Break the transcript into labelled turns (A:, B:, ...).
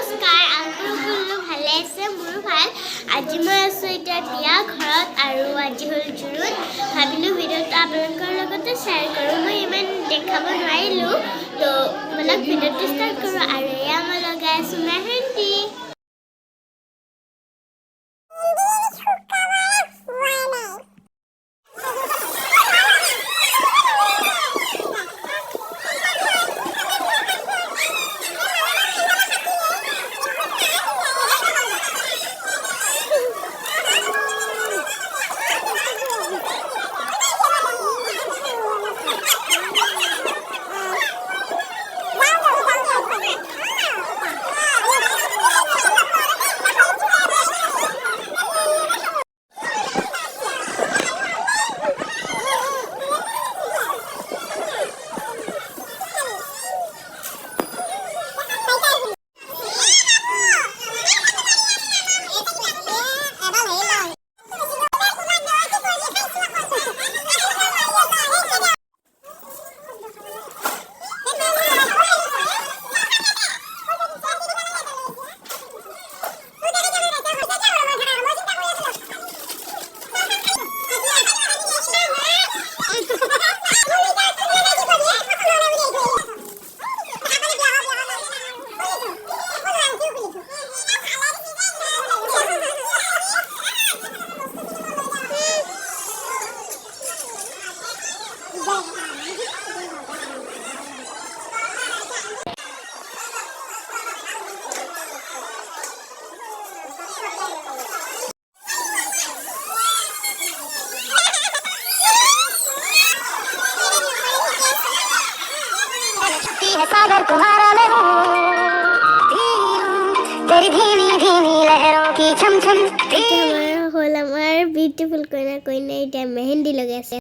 A: নমস্কাৰ আপোনালোক ভালে আছে মোৰো ভাল আজি মই আছো এতিয়া বিয়া ঘৰত আৰু আজি হ'ল জুৰুত ভাবিলো ভিডিঅ'টো আপোনালোকৰ লগতে শ্বেয়াৰ কৰোঁ মই ইমান দেখাব নোৱাৰিলোঁ তো বলক ভিডিঅ'টো ষ্টাৰ্ট কৰোঁ আৰু এয়া মই লগাই আছোঁ মেহেন্দি
B: सागर तुम्हारा मैं हूँ तेरी धीमी धीमी लहरों की छम छम
A: হ'ল আমাৰ বিউটিফুল কইনা এতিয়া মেহেন্দি লগাইছে